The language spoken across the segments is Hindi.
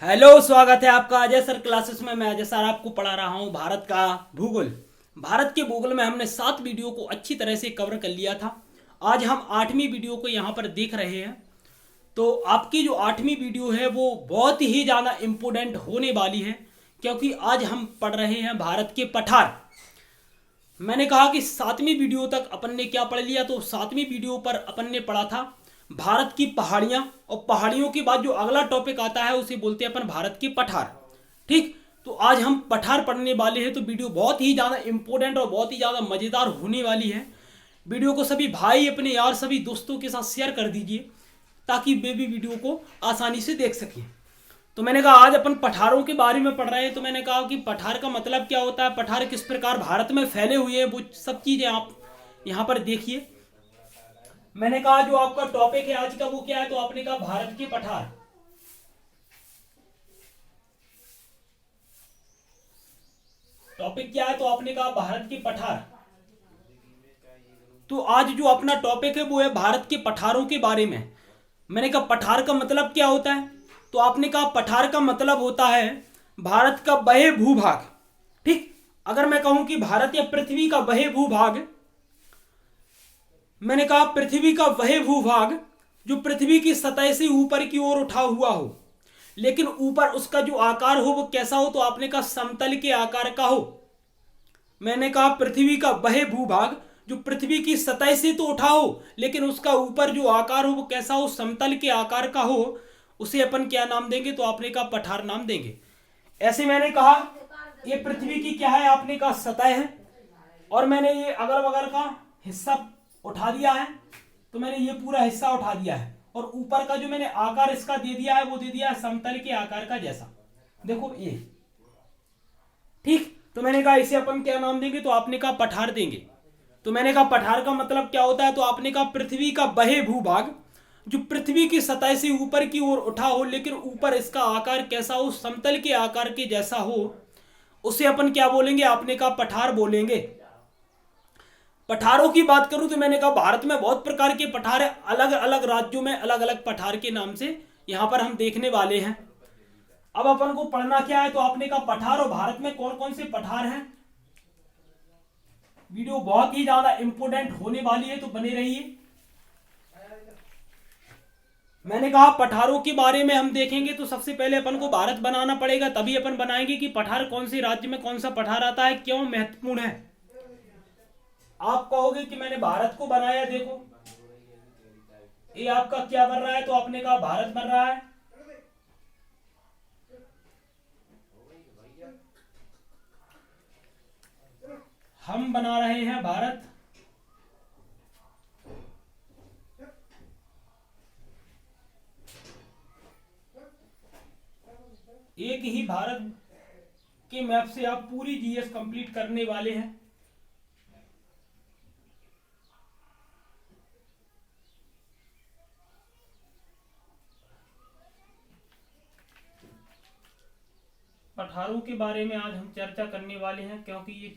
हेलो, स्वागत है आपका अजय सर क्लासेस में। मैं अजय सर आपको पढ़ा रहा हूँ भारत का भूगोल। भारत के भूगोल में हमने 7 वीडियो को अच्छी तरह से कवर कर लिया था। आज हम 8वीं वीडियो को यहाँ पर देख रहे हैं। तो आपकी जो 8वीं वीडियो है वो बहुत ही ज़्यादा इम्पोर्टेंट होने वाली है, क्योंकि आज हम पढ़ रहे हैं भारत के पठार। मैंने कहा कि 7वीं वीडियो तक अपन ने क्या पढ़ लिया, तो 7वीं वीडियो पर अपन ने पढ़ा था भारत की पहाड़ियां, और पहाड़ियों के बाद जो अगला टॉपिक आता है उसे बोलते हैं अपन भारत के पठार। ठीक, तो आज हम पठार पढ़ने वाले हैं। तो वीडियो बहुत ही ज़्यादा इंपॉर्टेंट और बहुत ही ज़्यादा मज़ेदार होने वाली है। वीडियो को सभी भाई, अपने यार, सभी दोस्तों के साथ शेयर कर दीजिए ताकि वे भी वीडियो को आसानी से देख सकें। तो मैंने कहा आज अपन पठारों के बारे में पढ़ रहे हैं। तो मैंने कहा कि पठार का मतलब क्या होता है, पठार किस प्रकार भारत में फैले हुए हैं, वो सब चीज़ें आप यहाँ पर देखिए। मैंने कहा जो आपका टॉपिक है आज का वो क्या है, तो आपने कहा भारत के पठार। टॉपिक क्या है, तो आपने कहा भारत के पठार। तो आज जो अपना टॉपिक है वो है भारत के पठारों के बारे में। मैंने कहा पठार का मतलब क्या होता है, तो आपने कहा पठार का मतलब होता है भारत का बहे भूभाग। ठीक, अगर मैं कहूं कि भारत या पृथ्वी का बहे भूभाग, मैंने कहा पृथ्वी का वह भूभाग जो पृथ्वी की सतह से ऊपर की ओर उठा हुआ हो, लेकिन ऊपर उसका जो आकार हो वो कैसा हो, तो आपने कहा समतल के आकार का हो। मैंने कहा पृथ्वी का वह भूभाग जो पृथ्वी की सतह से तो उठा हो, लेकिन उसका ऊपर जो आकार हो वो कैसा हो, समतल के आकार का हो। उसे अपन क्या नाम देंगे, तो आपने कहा पठार नाम देंगे। ऐसे मैंने कहा ये पृथ्वी की क्या है, आपने कहा सतह है, और मैंने ये अगल बगल का हिस्सा उठा दिया है। तो मैंने ये पूरा हिस्सा उठा दिया है, और ऊपर का जो मैंने आकार इसका दे दिया है वो दे दिया है समतल के आकार का जैसा। देखो ये ठीक। तो मैंने कहा इसे अपन क्या नाम देंगे, तो आपने कहा पठार देंगे। तो मैंने कहा पठार का मतलब क्या होता है, तो आपने कहा पृथ्वी का बहे भूभाग जो पृथ्वी की सतह से ऊपर की ओर उठा हो, लेकिन ऊपर इसका आकार कैसा हो, समतल के आकार के जैसा हो, उसे अपन क्या बोलेंगे, आपने कहा पठार बोलेंगे। पठारों की बात करूं तो मैंने कहा भारत में बहुत प्रकार के पठार है, अलग अलग राज्यों में अलग अलग पठार के नाम से यहां पर हम देखने वाले हैं। अब अपन को पढ़ना क्या है, तो आपने कहा पठार और भारत में कौन कौन से पठार हैं। वीडियो बहुत ही ज्यादा इंपोर्टेंट होने वाली है, तो बने रहिए। मैंने कहा पठारों के बारे में हम देखेंगे तो सबसे पहले अपन को भारत बनाना पड़ेगा, तभी अपन बनाएंगे कि पठार कौन से राज्य में कौन सा पठार आता है, क्यों महत्वपूर्ण है। आप कहोगे कि मैंने भारत को बनाया, देखो ये आपका क्या बन रहा है, तो आपने कहा भारत बन रहा है। हम बना रहे हैं भारत। एक ही भारत के मैप से आप पूरी जीएस कंप्लीट करने वाले हैं। पठारों के बारे में आज हम चर्चा करने वाले हैं, क्योंकि ये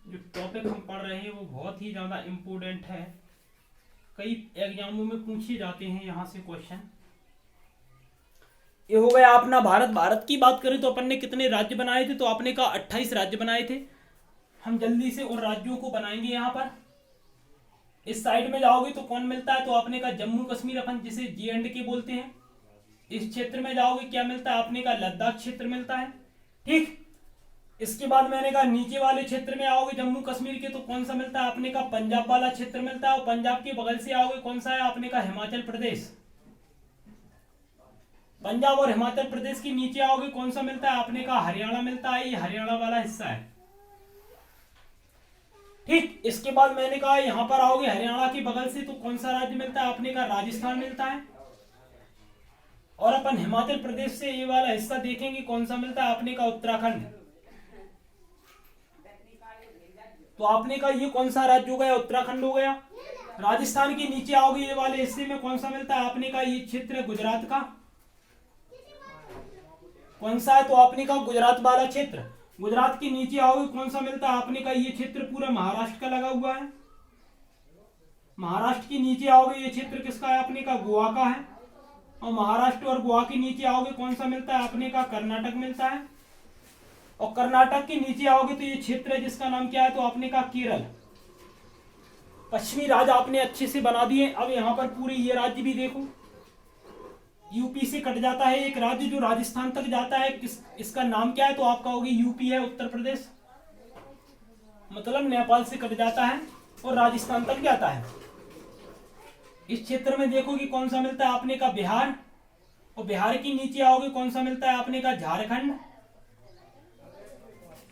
जो टॉपिक हम पढ़ रहे हैं वो बहुत ही ज्यादा इंपॉर्टेंट है। कई एग्जामों में पूछे जाते हैं यहाँ से क्वेश्चन। ये हो गया अपना भारत। भारत की बात करें तो अपन ने कितने राज्य बनाए थे, तो आपने कहा 28 राज्य बनाए थे। हम जल्दी से उन राज्यों को बनाएंगे। यहाँ पर इस साइड में जाओगे तो कौन मिलता है, तो आपने कहा जम्मू कश्मीर, अपन जिसे J&K बोलते हैं। इस क्षेत्र में जाओगे क्या मिलता है, आपने कहा लद्दाख क्षेत्र मिलता है। ठीक, इसके बाद मैंने कहा नीचे वाले क्षेत्र में आओगे जम्मू कश्मीर के, तो कौन सा मिलता है, आपने कहा पंजाब वाला क्षेत्र मिलता है। और पंजाब के बगल से आओगे कौन सा है, आपने कहा हिमाचल प्रदेश। पंजाब और हिमाचल प्रदेश के नीचे आओगे कौन सा मिलता है, आपने कहा हरियाणा मिलता है। ये हरियाणा वाला हिस्सा है। ठीक, इसके बाद मैंने कहा यहां पर आओगे हरियाणा के बगल से, तो कौन सा राज्य मिलता है, आपने कहा राजस्थान मिलता है। और अपन हिमाचल प्रदेश से ये वाला हिस्सा देखेंगे कौन सा मिलता है, आपने कहा उत्तराखंड। तो आपने कहा ये कौन सा राज्य हो गया, उत्तराखंड हो गया। राजस्थान के नीचे आओगे ये वाले हिस्से में कौन सा मिलता है, आपने कहा ये क्षेत्र है गुजरात का। कौन सा है, तो आपने कहा गुजरात वाला क्षेत्र। गुजरात के नीचे आओगे कौन सा मिलता है, आपने कहा ये क्षेत्र पूरा महाराष्ट्र का लगा हुआ है। महाराष्ट्र के नीचे आओगे ये क्षेत्र किसका है? अपने का गोवा का है। और महाराष्ट्र और गोवा के नीचे आओगे कौन सा मिलता है? अपने का कर्नाटक मिलता है। और कर्नाटक के नीचे आओगे तो ये क्षेत्र है जिसका नाम क्या है? तो अपने का केरल। पश्चिमी राज्य आपने अच्छे से बना दिए। अब यहाँ पर पूरे ये राज्य भी देखो, यूपी से कट जाता है एक राज्य जो राजस्थान तक जाता है, इसका नाम क्या है? तो आप कहोगे यूपी है, उत्तर प्रदेश। मतलब नेपाल से कट जाता है और राजस्थान तक जाता है। इस क्षेत्र में देखो कि कौन सा मिलता है? अपने का बिहार। और बिहार के नीचे आओगे कौन सा मिलता है? अपने का झारखंड।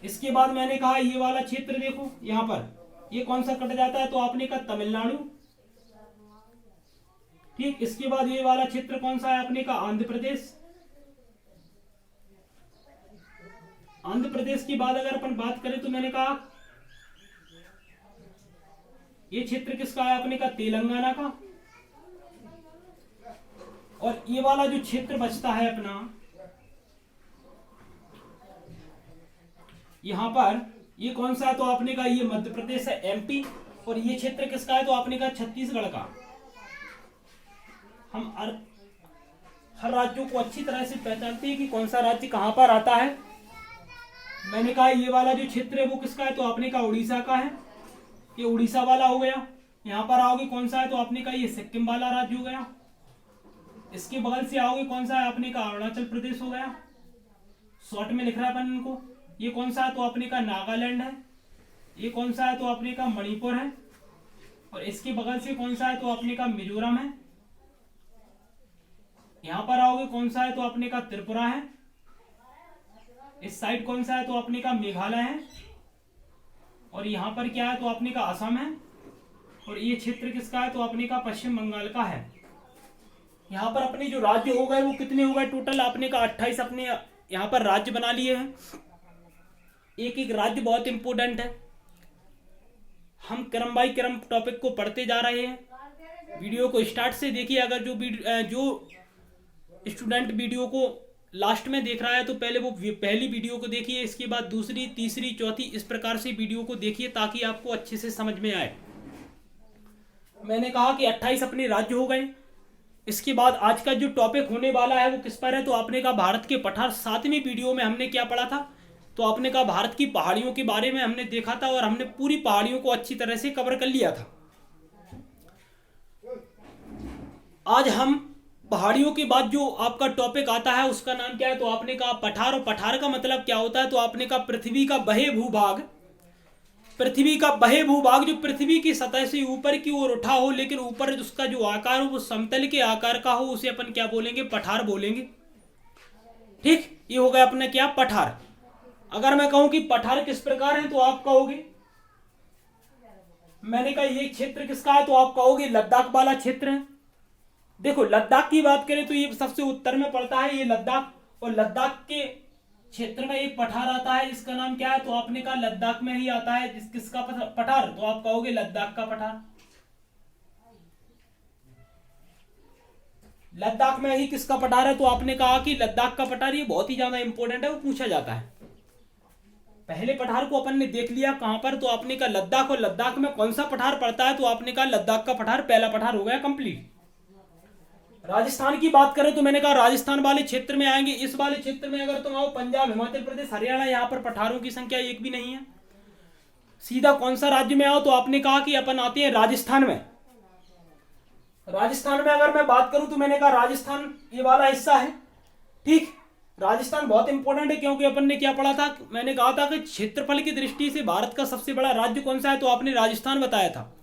इसके बाद मैंने कहा ये वाला क्षेत्र देखो, यहाँ पर ये कौन सा कट जाता है? तो अपने का तमिलनाडु। ठीक, इसके बाद ये वाला क्षेत्र कौन सा है? अपने का आंध्र प्रदेश। आंध्र प्रदेश के बाद अगर अपन बात करें तो मैंने कहा ये क्षेत्र किसका है? अपने का तेलंगाना का। और ये वाला जो क्षेत्र बचता है अपना, यहां पर ये कौन सा है? तो अपने का ये मध्य प्रदेश है, एमपी। और ये क्षेत्र किसका है? तो अपने का छत्तीसगढ़ का। हम हर राज्यों को अच्छी तरह से पहचानते हैं कि कौन सा राज्य कहां पर आता है। मैंने कहा ये वाला जो क्षेत्र है वो किसका है? तो अपने का उड़ीसा का है। ये उड़ीसा वाला हो गया। यहां पर आओगे कौन सा है? तो अपने का ये सिक्किम वाला राज्य हो गया। इसके बगल से आओगे कौन सा है? अपने का अरुणाचल प्रदेश हो गया। शॉर्ट में लिख रहा है अपन इनको। ये कौन सा है? तो अपने का नागालैंड है। ये कौन सा है? तो अपने का मणिपुर है। और इसके बगल से कौन सा है? तो अपने का मिजोरम है। यहां पर आओगे कौन सा है? तो अपने का त्रिपुरा है। इस साइड कौन सा है? तो अपने का मेघालय है। और यहां पर क्या है? तो अपने का असम है। और ये क्षेत्र किसका है? तो अपने का पश्चिम बंगाल का है। यहां पर अपने जो राज्य हो गए वो कितने हो गए? टोटल अपने का 28 अपने यहां पर राज्य बना लिए हैं। एक एक राज्य बहुत इंपोर्टेंट है। हम क्रम बाई क्रम टॉपिक को पढ़ते जा रहे हैं। वीडियो को स्टार्ट से देखिए। अगर जो स्टूडेंट वीडियो को लास्ट में देख रहा है तो पहले वो पहली वीडियो को देखिए, इसके बाद दूसरी, तीसरी, चौथी, इस प्रकार से वीडियो को देखिए ताकि आपको अच्छे से समझ में आए। मैंने कहा कि 28 अपने राज्य हो गए। इसके बाद आज का जो टॉपिक होने वाला है वो किस पर है? तो आपने कहा भारत के पठार। 7वीं वीडियो में हमने क्या पढ़ा था? तो आपने कहा भारत की पहाड़ियों के बारे में हमने देखा था और हमने पूरी पहाड़ियों को अच्छी तरह से कवर कर लिया था। आज हम पहाड़ियों के बाद जो आपका टॉपिक आता है उसका नाम क्या है? तो आपने कहा पठार। और पठार का मतलब क्या होता है? तो आपने कहा पृथ्वी का बहे भूभाग। पृथ्वी का बहे भूभाग जो पृथ्वी की सतह से ऊपर की ओर उठा हो लेकिन ऊपर उसका जो आकार हो वो समतल के आकार का हो, उसे अपन क्या बोलेंगे? पठार बोलेंगे। ठीक, ये हो गया अपना क्या? पठार। अगर मैं कहूं कि पठार किस प्रकार है तो आप कहोगे, मैंने कहा ये क्षेत्र किसका है? तो आप कहोगे लद्दाख वाला क्षेत्र है। देखो लद्दाख की बात करें तो ये सबसे उत्तर में पड़ता है ये लद्दाख। और लद्दाख के क्षेत्र में एक पठार आता है जिसका नाम क्या है? तो आपने कहा लद्दाख में ही आता है किसका पठार? तो आप कहोगे लद्दाख का पठार। लद्दाख में ही किसका पठार है? तो आपने कहा कि लद्दाख का पठार। ये बहुत ही ज्यादा इंपॉर्टेंट है, वो पूछा जाता है। पहले पठार को अपन ने देख लिया कहां पर? तो आपने कहा लद्दाख। और लद्दाख में कौन सा पठार पड़ता है? तो आपने कहा लद्दाख का पठार। पहला पठार हो गया कंप्लीट। राजस्थान की बात करें तो मैंने कहा राजस्थान वाले क्षेत्र में आएंगे। इस वाले क्षेत्र में अगर तुम आओ पंजाब, हिमाचल प्रदेश, हरियाणा, यहाँ पर पठारों की संख्या एक भी नहीं है। सीधा कौन सा राज्य में आओ? तो आपने कहा कि अपन आते हैं राजस्थान में। राजस्थान में अगर मैं बात करूं तो मैंने कहा राजस्थान ये वाला हिस्सा है। ठीक, राजस्थान बहुत इंपॉर्टेंट है क्योंकि अपन ने क्या पढ़ा था? मैंने कहा था कि क्षेत्रफल की दृष्टि से भारत का सबसे बड़ा राज्य कौन सा है? तो आपने राजस्थान बताया था।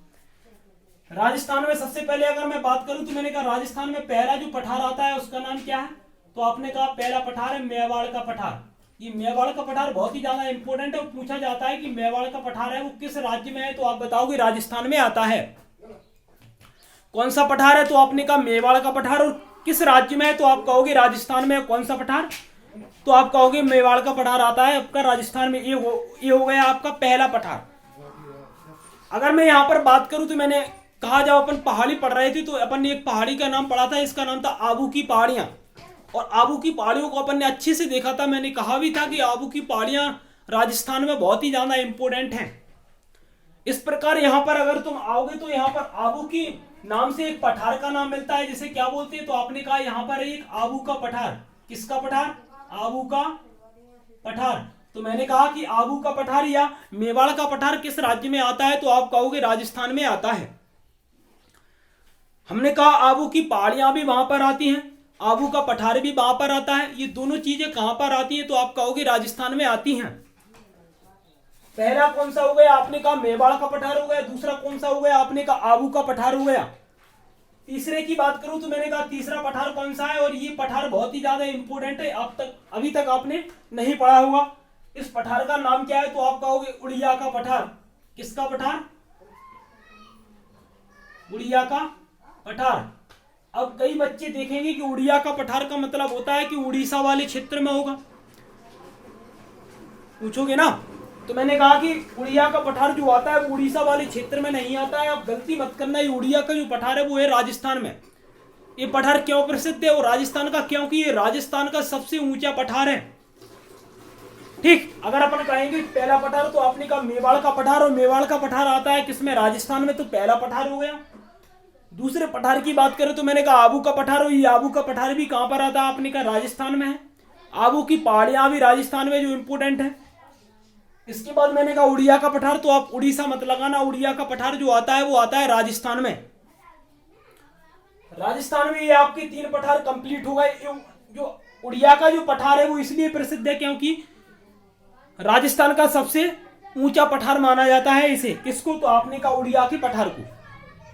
राजस्थान में सबसे पहले अगर मैं बात करूं तो मैंने कहा राजस्थान में पहला जो पठार आता है उसका नाम क्या है? तो आपने कहा पहला पठार है मेवाड़ का पठार। ये मेवाड़ का पठार बहुत ही ज्यादा इंपॉर्टेंट है। पूछा जाता है कि मेवाड़ का पठार है वो किस राज्य में है? तो आप बताओगे राजस्थान में आता है। कौन सा पठार है? तो आपने कहा मेवाड़ का पठार। और किस राज्य में है? तो आप कहोगे राजस्थान में। कौन सा पठार? तो आप कहोगे मेवाड़ का पठार आता है आपका राजस्थान में। ये हो गया आपका पहला पठार। अगर मैं यहां पर बात करूं तो मैंने कहा जब अपन पहाड़ी पढ़ रहे थे तो अपन ने एक पहाड़ी का नाम पढ़ा था, इसका नाम था आबू की पहाड़ियां। और आबू की पहाड़ियों को अपन ने अच्छे से देखा था। मैंने कहा भी था कि आबू की पहाड़ियां राजस्थान में बहुत ही ज्यादा इंपॉर्टेंट हैं। इस प्रकार यहाँ पर अगर तुम आओगे तो यहाँ पर आबू की नाम से एक पठार का नाम मिलता है, जिसे क्या बोलते हैं, तो आपने कहा यहाँ पर एक आबू का पठार। किसका पठार? आबू का पठार। तो मैंने कहा कि आबू का पठार या मेवाड़ का पठार किस राज्य में आता है, तो आप कहोगे राजस्थान में आता है। हमने कहा आबू की पहाड़ियां भी वहां पर आती हैं, आबू का पठार भी वहां पर आता है। ये दोनों चीजें कहां पर आती हैं, तो आप कहोगे राजस्थान में आती हैं। पहला कौन सा हो गया? आपने कहा मेवाड़ का पठार हो गया। दूसरा कौन सा हो गया? आपने कहा आबू का पठार हो गया। तीसरे की बात करूं तो मैंने कहा तीसरा पठार कौन सा है, और ये पठार बहुत ही ज्यादा इंपोर्टेंट है, अभी तक आपने नहीं पढ़ा होगा। इस पठार का नाम क्या है, तो आप कहोगे उड़िया का पठार। किसका पठार? उड़िया का पठार। अब कई बच्चे देखेंगे कि उड़िया का पठार का मतलब होता है कि उड़ीसा वाले क्षेत्र में होगा, पूछोगे ना। तो मैंने कहा कि उड़िया का पठार जो आता है वो उड़ीसा वाले क्षेत्र में नहीं आता है। आप गलती मत करना, ये उड़िया का जो पठार है वो है राजस्थान में। ये पठार क्यों प्रसिद्ध है और राजस्थान का? क्योंकि ये राजस्थान का सबसे ऊंचा पठार है। ठीक, अगर अपन कहेंगे पहला पठार तो आपने कहा मेवाड़ का पठार, और मेवाड़ का पठार आता है किसमें? राजस्थान में, तो पहला पठार हो गया। दूसरे पठार की बात करें तो मैंने कहा आबू का पठार, और ये आबू का पठार भी कहां पर आता है? आपने कहा राजस्थान में है। आबू की पहाड़ियां भी राजस्थान में जो इंपोर्टेंट है। इसके बाद मैंने कहा उड़िया का पठार, तो आप उड़ीसा मत लगाना, उड़िया का पठार जो आता है वो आता है राजस्थान में। राजस्थान में ये आपके 3 पठार कंप्लीट हो गए। जो उड़िया का जो पठार है वो इसलिए प्रसिद्ध है क्योंकि राजस्थान का सबसे ऊंचा पठार माना जाता है इसे। किसको? तो आपने कहा उड़िया के पठार को।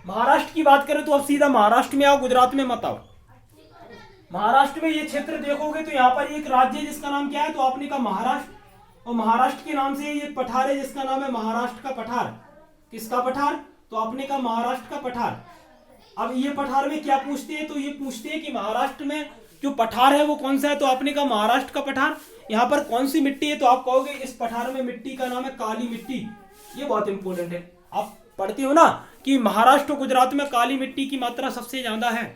महाराष्ट्र की बात करें तो अब सीधा महाराष्ट्र में आओ, गुजरात में मत आओ। महाराष्ट्र में ये क्षेत्र देखोगे तो यहाँ पर एक राज्य है जिसका नाम क्या है, तो आपने कहा महाराष्ट्र, और महाराष्ट्र के नाम से ये पठार है जिसका नाम है महाराष्ट्र का पठार। किसका पठार? तो आपने कहा महाराष्ट्र का पठार। अब ये पठार में क्या पूछते हैं, तो ये पूछते हैं कि महाराष्ट्र में जो पठार है वो कौन सा है, तो आपने कहा महाराष्ट्र का पठार। यहाँ पर कौन सी मिट्टी है, तो आप कहोगे इस पठार में मिट्टी का नाम है काली मिट्टी। ये बहुत इंपॉर्टेंट है, आप पढ़ते हो ना कि महाराष्ट्र और गुजरात में काली मिट्टी की मात्रा सबसे ज्यादा है।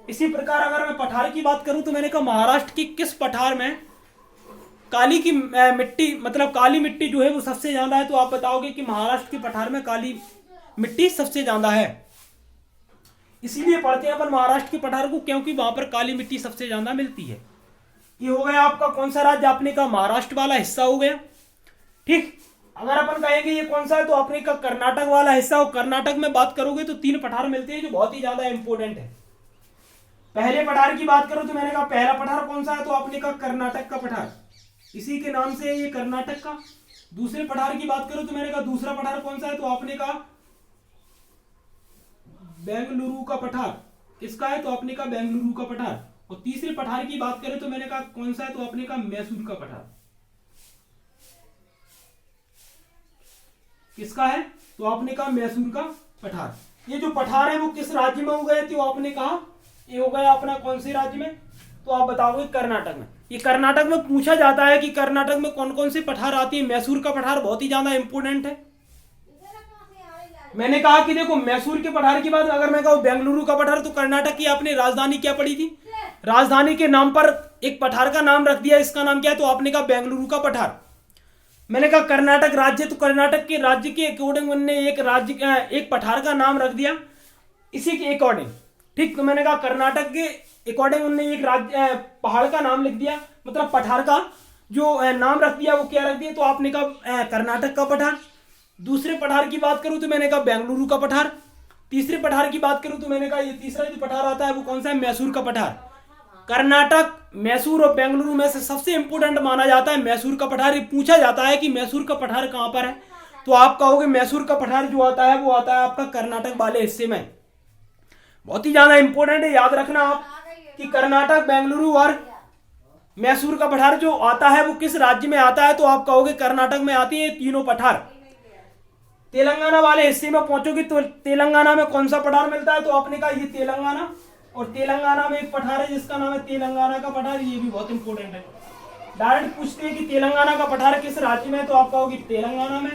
इसी प्रकार अगर मैं पठार की बात करूं तो मैंने कहा महाराष्ट्र की किस पठार में काली की मिट्टी, मतलब काली मिट्टी जो है वो सबसे ज्यादा है, तो आप बताओगे कि महाराष्ट्र के पठार में काली मिट्टी सबसे ज्यादा है। इसीलिए पढ़ते हैं अपन महाराष्ट्र के पठार को, क्योंकि वहां पर काली मिट्टी सबसे ज्यादा मिलती है। ये हो गया आपका कौन सा राज्य? आपने कहा महाराष्ट्र वाला हिस्सा हो गया। ठीक, अगर अपन कहेंगे ये कौन सा है, तो आपने कहा कर्नाटक वाला हिस्सा हो। कर्नाटक में बात करोगे तो 3 पठार मिलते हैं जो बहुत ही ज्यादा इंपॉर्टेंट है। पहले पठार की बात करो तो मैंने कहा पहला पठार कौन सा है, तो आपने कहा कर्नाटक का पठार, इसी के नाम से ये कर्नाटक का। दूसरे पठार की बात करो तो मैंने कहा दूसरा पठार कौन सा है, तो आपने कहा बेंगलुरु का पठार। किसका है? तो आपने कहा बेंगलुरु का पठार। और तीसरे पठार की बात करें तो मैंने कहा कौन सा है, तो आपने कहा मैसूर का पठार। किसका है? तो आपने कहा मैसूर का पठार। ये जो पठार है वो किस राज्य में हो गए, तो आपने कहा ये हो गया अपना कौन से राज्य में, तो आप बताओगे कर्नाटक में। ये कर्नाटक में पूछा जाता है कि कर्नाटक में कौन कौन से पठार आती है। मैसूर का पठार बहुत ही ज्यादा इंपोर्टेंट है। मैंने कहा कि देखो मैसूर के पठार की बात अगर मैं कहूं बेंगलुरु का पठार, तो कर्नाटक की आपने राजधानी क्या पढ़ी थी? राजधानी के नाम पर एक पठार का नाम रख दिया, इसका नाम क्या है, तो आपने कहा बेंगलुरु का पठार। मैंने कहा कर्नाटक राज्य, तो कर्नाटक के राज्य के अकॉर्डिंग उन्होंने एक पठार का नाम रख दिया इसी के अकॉर्डिंग। ठीक, तो मैंने कहा कर्नाटक के अकॉर्डिंग उन्होंने एक राज्य पहाड़ का नाम लिख दिया, मतलब पठार का जो नाम रख दिया वो क्या रख दिया, तो आपने कहा कर्नाटक का पठार। दूसरे पठार की बात करूं तो मैंने कहा बेंगलुरु का पठार। तीसरे पठार की बात करूं तो मैंने कहा ये तीसरा जो पठार आता है वो कौन सा है, मैसूर का पठार। कर्नाटक, मैसूर और बेंगलुरु में से सबसे इंपोर्टेंट माना जाता है मैसूर का पठार। ये पूछा जाता है कि मैसूर का पठार कहां पर है, तो आप कहोगे मैसूर का पठार जो आता है वो आता है आपका कर्नाटक वाले हिस्से में। बहुत ही ज्यादा इंपोर्टेंट है, याद रखना आप कि कर्नाटक, बेंगलुरु और मैसूर का पठार जो आता है वो किस राज्य में आता है, तो आप कहोगे कर्नाटक में आती है तीनों पठार। तेलंगाना वाले हिस्से में पहुंचोगे तो तेलंगाना में कौन सा पठार मिलता है, तो आपने कहा ये तेलंगाना, और तेलंगाना में एक पठार है जिसका नाम है तेलंगाना का पठार। ये भी बहुत इंपॉर्टेंट है, डायरेक्ट पूछते हैं कि तेलंगाना का पठार किस राज्य में है, तो आप कहोगे तेलंगाना में,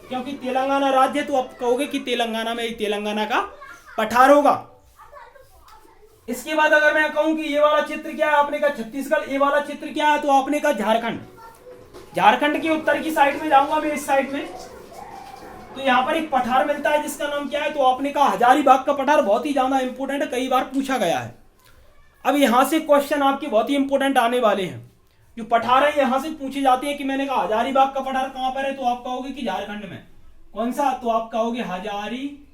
क्योंकि तेलंगाना राज्य है तो आप कहोगे कि तेलंगाना में तेलंगाना का पठार होगा। इसके बाद अगर मैं कहूं कि ये वाला क्षेत्र क्या है, आपने कहा छत्तीसगढ़। ये वाला क्षेत्र क्या है, तो आपने कहा झारखंड। झारखंड के उत्तर की साइड में जाऊंगा मैं, इस साइड में तो यहाँ पर एक पठार मिलता है जिसका नाम क्या है, तो आपने कहा हजारीबाग का पठार। बहुत ही ज्यादा इंपॉर्टेंट है, कई बार पूछा गया है। अब यहाँ से क्वेश्चन आपके बहुत ही इंपॉर्टेंट आने वाले हैं। जो पठार है यहाँ से पूछे जाते हैं कि मैंने कहा हजारीबाग का पठार कहां पर है, तो आप कहोगे कि झारखंड में। कौन सा, तो आप कहोगे हजारी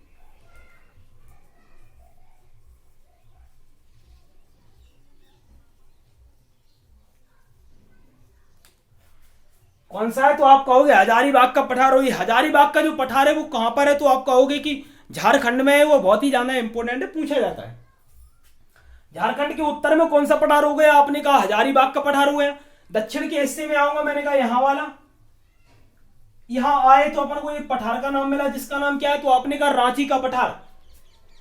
कौन सा है, तो आप कहोगे हजारीबाग का पठार। और ये हजारीबाग का जो पठार है वो कहां पर है, तो आप कहोगे कि झारखंड में है। वो बहुत ही ज्यादा इंपॉर्टेंट है, पूछा जाता है। झारखंड के उत्तर में कौन सा पठार हो गया, आपने कहा हजारीबाग का पठार हो गया। दक्षिण के हिस्से में आऊंगा, मैंने कहा यहां वाला। यहां आए तो अपन को एक पठार का नाम मिला जिसका नाम क्या है, तो आपने कहा रांची का पठार।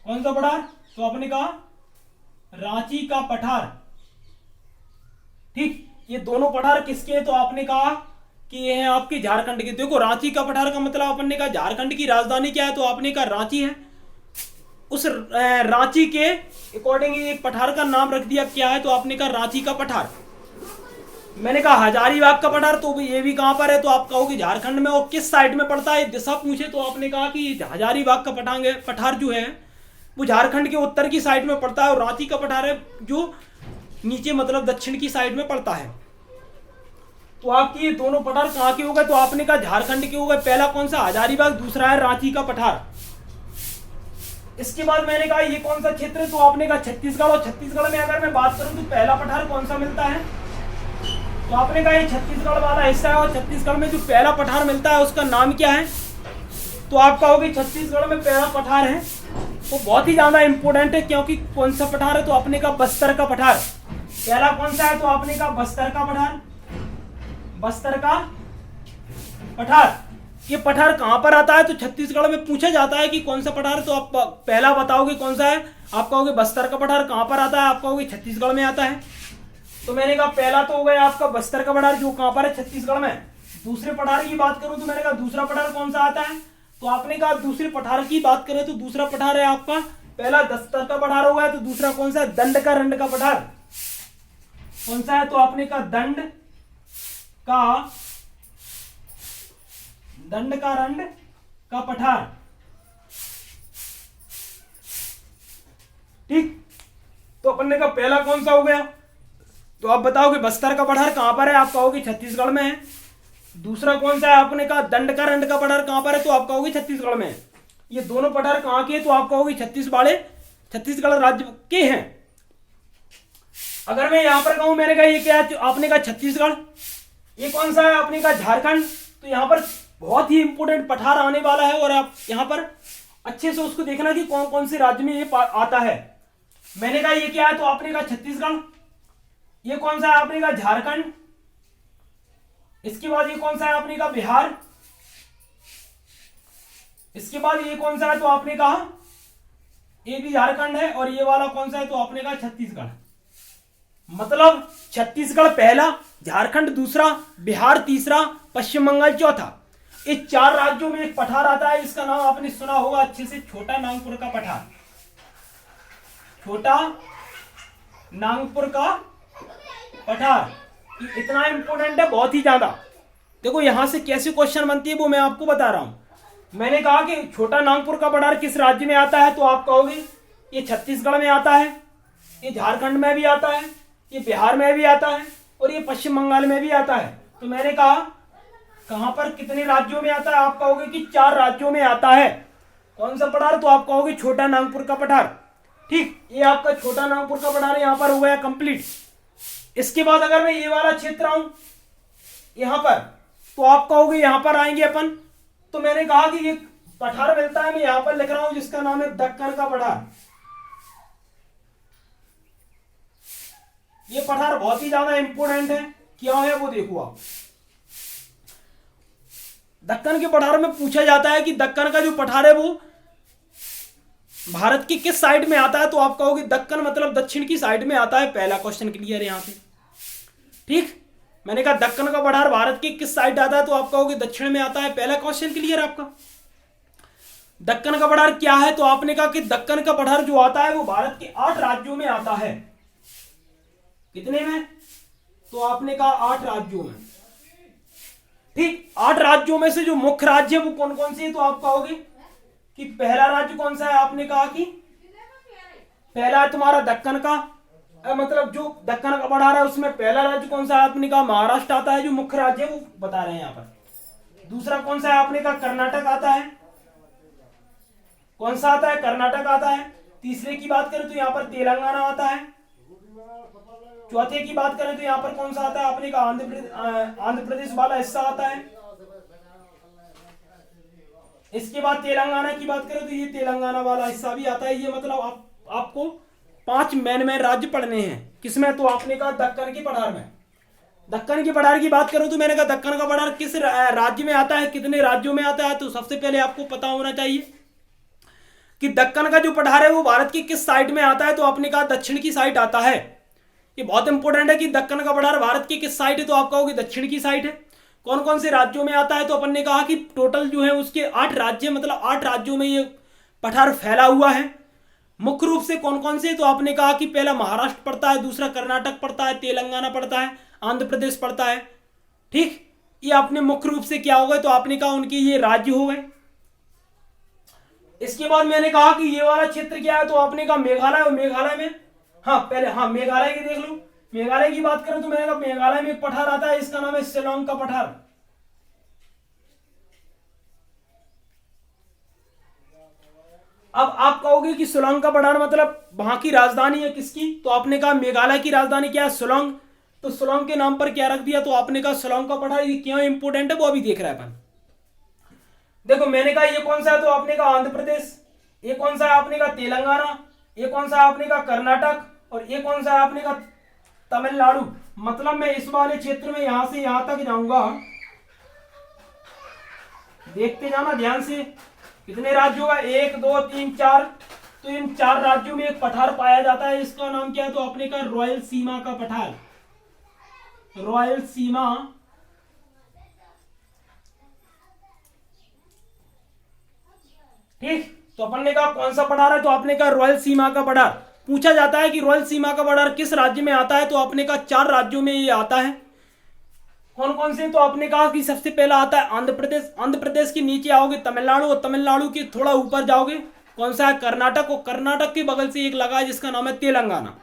कौन सा पठार, तो आपने कहा रांची का पठार। ठीक, ये दोनों पठार किसके हैं, तो आपने कहा कि ये हैं आपके झारखंड के। देखो रांची का पठार का मतलब अपन ने कहा झारखंड की राजधानी क्या है, तो आपने कहा रांची है। उस रांची के अकॉर्डिंग एक पठार का नाम रख दिया, क्या है, तो आपने कहा रांची का पठार। मैंने कहा हजारीबाग का पठार, तो ये भी कहां पर है, तो आप कहोगे झारखंड में। और किस साइड में पड़ता है, दिशा पूछे तो आपने कहा कि हजारीबाग का पठार जो है वो झारखंड के उत्तर की साइड में पड़ता है, और रांची का पठार है जो नीचे मतलब दक्षिण की साइड में पड़ता है। तो आपकी ये दोनों पठार कहां के हो गए, तो आपने कहा झारखंड के हो गए। पहला कौन सा, हजारीबाग, दूसरा है रांची का पठार। इसके बाद मैंने कहा ये कौन सा क्षेत्र है, तो आपने कहा छत्तीसगढ़। और छत्तीसगढ़ में अगर मैं बात करूं तो पहला पठार कौन सा मिलता है, तो आपने कहा ये छत्तीसगढ़ वाला हिस्सा है। और छत्तीसगढ़ में जो पहला पठार मिलता है उसका नाम क्या है, तो आप कहोगे छत्तीसगढ़ में पहला पठार है वो बहुत ही ज्यादा इंपॉर्टेंट है। क्योंकि कौन सा पठार है, तो आपने कहा बस्तर का पठार। पहला कौन सा है, तो आपने कहा बस्तर का पठार। बस्तर का पठार, ये पठार कहां पर आता है, तो छत्तीसगढ़ में पूछा जाता है कि कौन सा पठार, तो आप पहला बताओगे कौन सा है, आप कहोगे बस्तर का पठार। कहां पर आता है, आप कहोगे छत्तीसगढ़ में आता है। तो मैंने कहा पहला तो हो गया आपका बस्तर का पठार जो कहां पर है, छत्तीसगढ़ में। दूसरे पठार की बात करूं तो मैंने कहा दूसरा पठार कौन सा आता है, तो आपने कहा दूसरे पठार की बात करें तो दूसरा पठार है आपका, पहला बस्तर का पठार हो गया, तो दूसरा कौन सा है, दंड का रंड का पठार। कौन सा है, तो आपने कहा दंड का रंड का पठार। ठीक, तो अपन ने कहा पहला कौन सा हो गया, तो आप बताओगे बस्तर का पठार कहां पर है, आप कहोगे छत्तीसगढ़ में है। दूसरा कौन सा है, आपने कहा दंड का रंड का पठार कहां पर है, तो आप कहोगे छत्तीसगढ़ में है। ये दोनों पठार कहां के, तो आप कहोगे छत्तीसगढ़ राज्य के हैं। अगर मैं यहां पर कहूं, मैंने कहा ये क्या है, आपने कहा छत्तीसगढ़। ये कौन सा है, आपने कहा झारखंड। तो यहां पर बहुत ही इंपोर्टेंट पठार आने वाला है और आप यहां पर अच्छे से उसको देखना कि कौन कौन से राज्य में ये आता है। मैंने कहा ये क्या है, तो आपने कहा छत्तीसगढ़। ये कौन सा है, आपने कहा झारखंड। इसके बाद ये कौन सा है, आपने कहा बिहार। इसके बाद ये कौन सा है, तो आपने कहा ये भी झारखंड है। और ये वाला कौन सा है, तो आपने कहा छत्तीसगढ़। मतलब छत्तीसगढ़ पहला, झारखंड दूसरा, बिहार तीसरा, पश्चिम बंगाल चौथा। इस 4 राज्यों में एक पठार आता है, इसका नाम आपने सुना होगा अच्छे से, छोटा नागपुर का पठार। छोटा नागपुर का पठार इतना इंपोर्टेंट है, बहुत ही ज्यादा। देखो यहां से कैसे क्वेश्चन बनती है वो मैं आपको बता रहा हूं। मैंने कहा कि छोटा नागपुर का पठार किस राज्य में आता है, तो आप कहोगे ये छत्तीसगढ़ में आता है, ये झारखंड में भी आता है, ये बिहार में भी आता है और ये पश्चिम बंगाल में भी आता है। तो मैंने कहा कहां पर कितने राज्यों में आता है, आप कहोगे कि 4 राज्यों में आता है। कौन सा पठार, तो आप कहोगे छोटा नागपुर का पठार। ठीक, ये आपका छोटा नागपुर का पठार यहां पर हो गया कंप्लीट। इसके बाद अगर मैं ये वाला क्षेत्र आऊं यहां पर, तो आप कहोगे यहां पर आएंगे अपन। तो मैंने कहा कि ये पठार मिलता है, मैं यहां पर लिख रहा हूं जिसका नाम है दक्कन का पठार। ये पठार बहुत ही ज्यादा इंपोर्टेंट है, क्या है वो देखो आप। दक्कन के पठार में पूछा जाता है कि दक्कन का जो पठार है वो भारत की किस साइड में आता है, तो आप कहोगे दक्कन मतलब दक्षिण की साइड में आता है। पहला क्वेश्चन क्लियर है यहां पे। ठीक, मैंने कहा दक्कन का पठार भारत की किस साइड आता है, तो आप कहोगे दक्षिण में आता है। पहला क्वेश्चन क्लियर है आपका। दक्कन का पठार क्या है, तो आपने कहा कि दक्कन का पठार जो आता है वो भारत के 8 राज्यों में आता है। कितने में, तो आपने कहा 8 राज्यों में। ठीक, 8 राज्यों में से जो मुख्य राज्य है वो कौन कौन से है, तो आप कहोगे कि पहला राज्य कौन सा है, आपने कहा कि पहला है तुम्हारा दक्कन का, मतलब जो दक्कन का पठार है उसमें पहला राज्य कौन सा है, आपने कहा महाराष्ट्र आता है, जो मुख्य राज्य है वो बता रहे हैं यहाँ पर। दूसरा कौन सा है, आपने कहा कर्नाटक आता है, कौन सा आता है, कर्नाटक आता है। तीसरे की बात करें तो यहाँ पर तेलंगाना आता है। चौथे की बात करें तो यहाँ पर कौन सा आता है, आपने कहा आंध्र प्रदेश वाला हिस्सा आता है। इसके बाद तेलंगाना की बात करें तो ये तेलंगाना वाला हिस्सा भी आता है। ये मतलब आपको 5 मेन राज्य पढ़ने हैं, किसमें, तो आपने कहा दक्कन के पठार में। दक्कन के पठार की बात करूं तो मैंने कहा दक्कन का पठार किस राज्य में आता है, कितने राज्यों में आता है, तो सबसे पहले आपको पता होना चाहिए कि दक्कन का जो पठार है वो भारत की किस साइड में आता है, तो आपने कहा दक्षिण की साइड आता है। ये बहुत इंपॉर्टेंट है कि दक्कन का पठार भारत की किस साइड है, तो आप कहोगे दक्षिण की साइड है। कौन कौन से राज्यों में आता है, तो अपन ने कहा कि टोटल जो है उसके 8 राज्य, मतलब 8 राज्यों में ये पठार फैला हुआ है। मुख्य रूप से कौन कौन से, तो आपने कहा कि पहला महाराष्ट्र पड़ता है, दूसरा कर्नाटक पड़ता है, तेलंगाना पड़ता है, आंध्र प्रदेश पड़ता है। ठीक, ये आपने मुख्य रूप से क्या हो गए, तो आपने कहा उनके ये राज्य हो गए। इसके बाद मैंने कहा कि ये वाला क्षेत्र क्या है, तो आपने कहा मेघालय, और मेघालय में मेघालय की देख लो। मेघालय की बात करें तो मैंने कहा मेघालय में एक पठार आता है, इसका नाम है शिलोंग का पठार। अब आप कहोगे कि शिलोंग का पठार मतलब वहां की राजधानी है किसकी, तो आपने कहा मेघालय की राजधानी क्या है, शिलोंग। तो शिलोंग के नाम पर क्या रख दिया, तो आपने कहा शिलोंग का पठार। ये क्यों इंपोर्टेंट है वो अभी देख रहे हैं अपन। देखो मैंने कहा ये कौन सा है, तो आपने कहा आंध्र प्रदेश। ये कौन सा है, आपने कहा तेलंगाना। ये कौन सा है, आपने कहा कर्नाटक। और ये कौन सा है, आपने कहा तमिलनाडु। मतलब मैं इस वाले क्षेत्र में यहां से यहां तक जाऊंगा, देखते जाना ध्यान से। कितने राज्यों का, 1 2 3 4, तो इन 4 राज्यों में एक पठार पाया जाता है। इसका नाम क्या है, तो आपने कहा रॉयल सीमा का पठार, रॉयल सीमा। ठीक, तो अपन ने कहा कौन सा पठार है, तो आपने कहा रॉयल सीमा का पठार। पूछा जाता है कि रॉयल सीमा का पठार किस राज्य में आता है, तो आपने कहा 4 राज्यों में ये आता है। कौन कौन से, तो आपने कहा कि सबसे पहला आता है आंध्र प्रदेश। आंध्र प्रदेश के नीचे आओगे तमिलनाडु, और तमिलनाडु के थोड़ा ऊपर जाओगे कौन सा है, कर्नाटक। और कर्नाटक के बगल से एक लगा है जिसका नाम है तेलंगाना।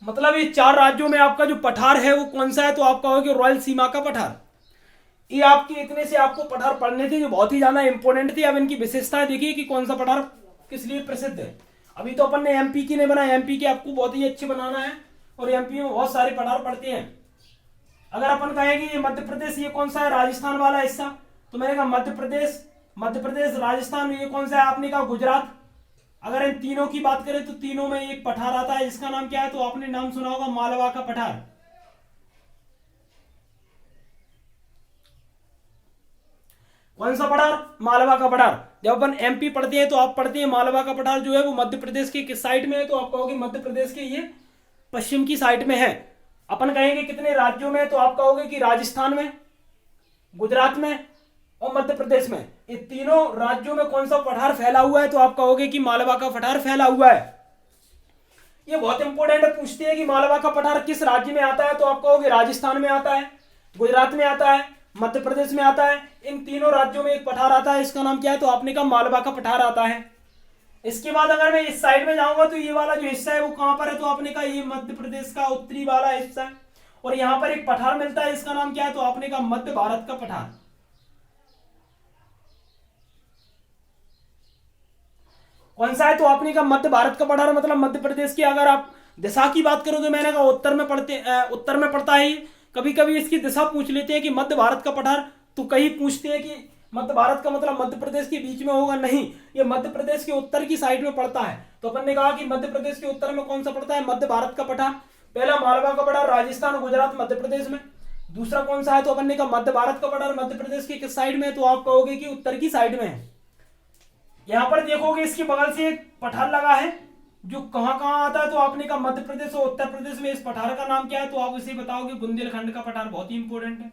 मतलब ये 4 राज्यों में आपका जो पठार है वो कौन सा है, तो आप कहोगे रॉयल सीमा का पठार। ये आपके इतने से आपको पठार पढ़ने थे जो बहुत ही ज्यादा इंपॉर्टेंट थे। अब इनकी विशेषताएं देखिए कि कौन सा पठार किस लिए प्रसिद्ध है। अभी तो अपन ने एमपी की नहीं बनाया, एमपी के आपको बहुत ही अच्छे बनाना है, और एमपी में बहुत सारे पठार पड़ते हैं। अगर अपन कहेंगे ये मध्य प्रदेश, ये कौन सा है, राजस्थान वाला हिस्सा, तो मैंने कहा मध्य प्रदेश राजस्थान। ये कौन सा है, आपने कहा गुजरात। अगर इन तीनों की बात करें तो तीनों में एक पठार आता है, जिसका नाम क्या है, तो आपने नाम सुना होगा मालवा का पठार। कौन सा पठार, मालवा का पठार। जब अपन एमपी पढ़ते हैं तो आप पढ़ते हैं मालवा का पठार जो है वो मध्य प्रदेश के किस साइड में है, तो आप कहोगे मध्य प्रदेश के ये पश्चिम की साइड में है। अपन कहेंगे कितने राज्यों में, तो आप कहोगे कि राजस्थान में, गुजरात में और मध्य प्रदेश में। ये तीनों राज्यों में कौन सा पठार फैला हुआ है, तो आप कहोगे कि मालवा का पठार फैला हुआ है। ये बहुत इंपॉर्टेंट है, पूछते हैं कि मालवा का पठार किस राज्य में आता है, तो आप कहोगे राजस्थान में आता है, गुजरात में आता है, मध्य प्रदेश में आता है। इन तीनों राज्यों में एक पठार आता है, इसका नाम क्या है, तो आपने कहा मालवा का पठार आता है। इसके बाद अगर मैं इस साइड में जाऊंगा तो ये वाला जो हिस्सा है वो कहां पर है, तो आपने कहा ये मध्य प्रदेश का उत्तरी वाला हिस्सा है, और यहां पर एक पठार मिलता है, इसका नाम क्या है, तो आपने कहा मध्य भारत का पठार। कौन सा है, तो आपने कहा मध्य भारत का पठार। मतलब मध्य प्रदेश की अगर आप दिशा की बात करो तो मैंने कहा उत्तर में पड़ता है। कभी कभी इसकी दिशा पूछ लेते हैं कि मध्य भारत का पठार, तो कहीं पूछते हैं कि मध्य भारत का मतलब मध्य प्रदेश के बीच में होगा, नहीं, ये मध्य प्रदेश के उत्तर की साइड में पड़ता है। तो अपन ने कहा कि मध्य प्रदेश के उत्तर में कौन सा पड़ता है, मध्य भारत का पठार। पहला मालवा का पठार राजस्थान, गुजरात, मध्य प्रदेश में। दूसरा कौन सा है, तो अपन ने कहा मध्य भारत का पठार मध्य प्रदेश के किस साइड में, तो आप कहोगे कि उत्तर की साइड में है। यहां पर देखोगे इसके बगल से एक पठार लगा है जो कहां कहां आता है, तो आपने कहा मध्य प्रदेश और उत्तर प्रदेश में। इस पठार का नाम क्या है, तो आप इसे बताओगे बुंदेलखंड का पठार। बहुत ही इंपॉर्टेंट है।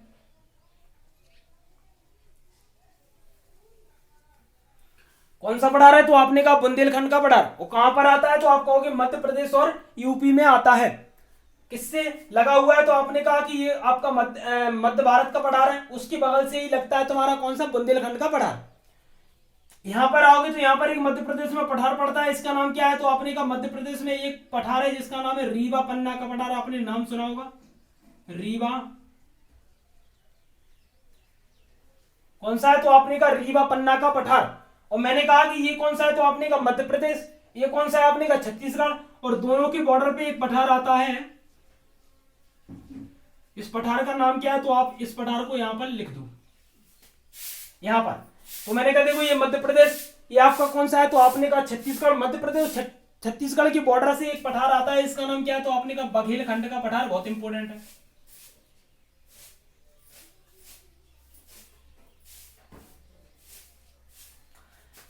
कौन सा पठार है, तो आपने कहा बुंदेलखंड का पठार। वो कहां पर आता है, तो आप कहोगे मध्य प्रदेश और यूपी में आता है। किससे लगा हुआ है? तो आपने कहा कि ये आपका मध्य भारत का पठार है, उसकी बगल से ही लगता है तुम्हारा कौन सा? बुंदेलखंड का पठार। यहां पर आओगे तो यहां पर एक मध्य प्रदेश में पठार पड़ता है, इसका नाम क्या है? तो आपने कहा मध्य प्रदेश में एक पठार है जिसका नाम है रीवा पन्ना का पठार। आपने नाम सुना होगा, रीवा। कौन सा है? तो आपने कहा रीवा पन्ना का पठार। और मैंने कहा कि ये कौन सा है? तो आपने कहा मध्य प्रदेश। ये कौन सा है? आपने कहा छत्तीसगढ़। और दोनों के बॉर्डर पे एक पठार आता है, इस पठार का नाम क्या है? तो आप इस पठार को यहां पर लिख दो, यहां पर। तो मैंने कहा देखो ये मध्य प्रदेश, ये आपका कौन सा है? तो आपने कहा छत्तीसगढ़। मध्य प्रदेश छत्तीसगढ़ की बॉर्डर से एक पठार आता है, इसका नाम क्या है? तो आपने कहा बघेलखंड का पठार। बहुत इंपॉर्टेंट है।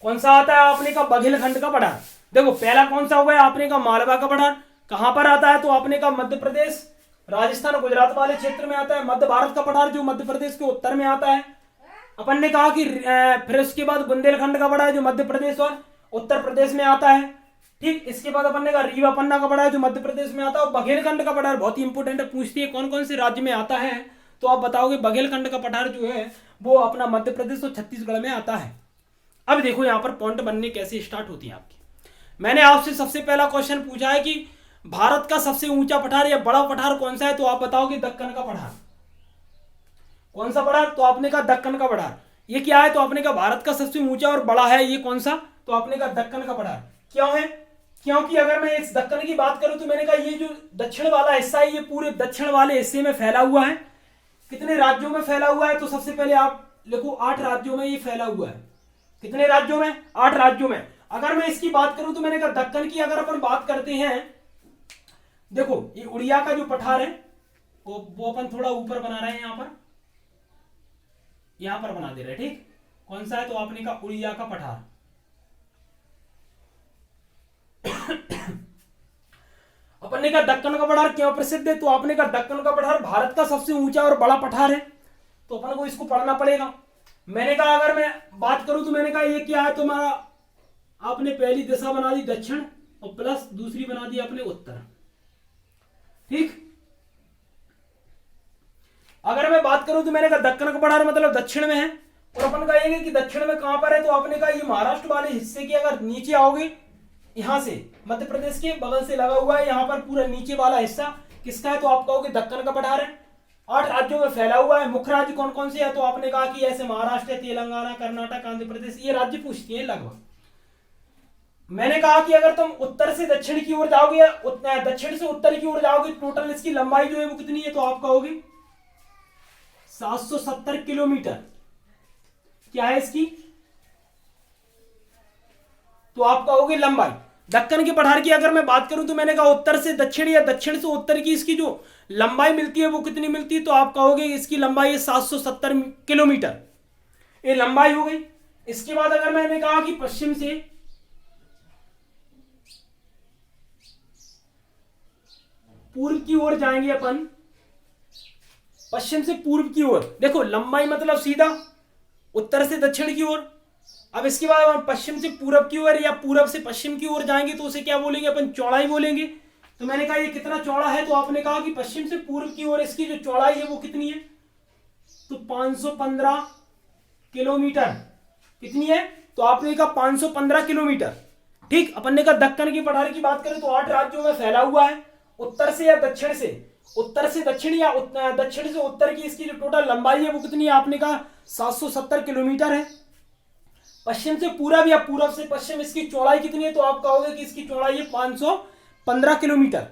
कौन सा आता है? आपने कहा बघेलखंड का पठार। देखो पहला कौन सा हुआ है? आपने कहा मालवा का पठार। कहां पर आता है? तो आपने कहा मध्य प्रदेश, राजस्थान, गुजरात वाले क्षेत्र में आता है। मध्य भारत का पठार जो मध्य प्रदेश के उत्तर में आता है। अपन ने कहा कि फिर उसके बाद बुंदेलखंड का पठार जो मध्य प्रदेश और उत्तर प्रदेश में आता है। ठीक, इसके बाद अपन ने कहा रीवा पन्ना का पठार जो मध्य प्रदेश में आता है। और बघेलखंड का पठार बहुत ही इंपॉर्टेंट है, पूछती है कौन कौन से राज्य में आता है, तो आप बताओगे बघेलखंड का पठार जो है वो अपना मध्य प्रदेश और छत्तीसगढ़ में आता है। अब देखो यहां पर पॉइंट बनने कैसे स्टार्ट होती है आपकी। मैंने आपसे सबसे पहला क्वेश्चन पूछा है कि भारत का सबसे ऊंचा पठार या बड़ा पठार कौन सा है? तो आप बताओगे दक्कन का पठार। कौन सा पठार? तो आपने कहा दक्कन का पठार। ये क्या है? तो आपने कहा भारत का सबसे ऊंचा और बड़ा है, ये कौन सा? तो आपने कहा दक्कन का पठार। क्यों है? क्योंकि अगर मैं इस दक्कन की बात करूं तो मैंने कहा ये जो दक्षिण वाला हिस्सा है ये पूरे दक्षिण वाले हिस्से में फैला हुआ है। कितने राज्यों में फैला हुआ है? तो सबसे पहले आप लिखो 8 राज्यों में ये फैला हुआ है। कितने राज्यों में? 8 राज्यों में। अगर मैं इसकी बात करूं तो मैंने कहा दक्कन की अगर अपन बात करते हैं, देखो ये उड़िया का जो पठार है वो अपन थोड़ा ऊपर बना रहे हैं, यहां पर बना दे रहे हैं। ठीक, कौन सा है? तो आपने कहा उड़िया का पठार। अपन ने कहा दक्कन का पठार क्यों प्रसिद्ध है? तो आपने कहा दक्कन का पठार भारत का सबसे ऊंचा और बड़ा पठार है, तो अपन को इसको पढ़ना पड़ेगा। मैंने कहा अगर मैं बात करूं तो मैंने कहा ये क्या है? तुम्हारा आपने पहली दिशा बना दी दक्षिण और प्लस दूसरी बना दी आपने उत्तर। ठीक, अगर मैं बात करूं तो मैंने कहा दक्कन का पठार मतलब दक्षिण में है। और अपन कहेंगे कि दक्षिण में कहां पर है? तो आपने कहा ये महाराष्ट्र वाले हिस्से की अगर नीचे आओगे, यहां से मध्य प्रदेश के बगल से लगा हुआ है, यहां पर पूरा नीचे वाला हिस्सा किसका है? तो आप कहोगे दक्कन का पठार है। 8 राज्यों में फैला हुआ है। मुख्य राज्य कौन कौन से है? तो आपने कहा कि ऐसे महाराष्ट्र, तेलंगाना, कर्नाटक, आंध्र प्रदेश, ये राज्य पूछती है लगभग। मैंने कहा कि अगर तुम उत्तर से दक्षिण की ओर जाओगे या दक्षिण से उत्तर की ओर जाओगे, टोटल इसकी लंबाई जो है वो कितनी है? तो आप कहोगे 770 किलोमीटर। क्या है इसकी? तो आप कहोगे लंबाई। दक्कन के पठार की अगर मैं बात करूं तो मैंने कहा उत्तर से दक्षिण या दक्षिण से उत्तर की इसकी जो लंबाई मिलती है वो कितनी मिलती है? तो आप कहोगे इसकी लंबाई है 770 किलोमीटर, ये लंबाई हो गई। इसके बाद अगर मैंने कहा कि पश्चिम से पूर्व की ओर जाएंगे अपन, पश्चिम से पूर्व की ओर, देखो लंबाई मतलब सीधा उत्तर से दक्षिण की ओर। अब इसके बाद अपन पश्चिम से पूरब की ओर या पूरब से पश्चिम की ओर जाएंगे तो उसे क्या बोलेंगे? अपन चौड़ाई बोलेंगे। तो मैंने कहा ये कितना चौड़ा है? तो आपने कहा कि पश्चिम से पूर्व की ओर इसकी जो चौड़ाई है वो कितनी है? तो 515 किलोमीटर। कितनी है? तो आपने कहा 515 किलोमीटर। ठीक, अपन ने कहा दक्कन की पठार की बात करें तो 8 राज्यों में फैला हुआ है। उत्तर से या दक्षिण से, उत्तर से दक्षिण या दक्षिण से उत्तर की इसकी जो टोटल लंबाई है वो कितनी है? आपने कहा 770 किलोमीटर है। पश्चिम से पूरब या पूरब से पश्चिम इसकी चौड़ाई कितनी है? तो आप कहोगे कि इसकी चौड़ाई है 515 किलोमीटर।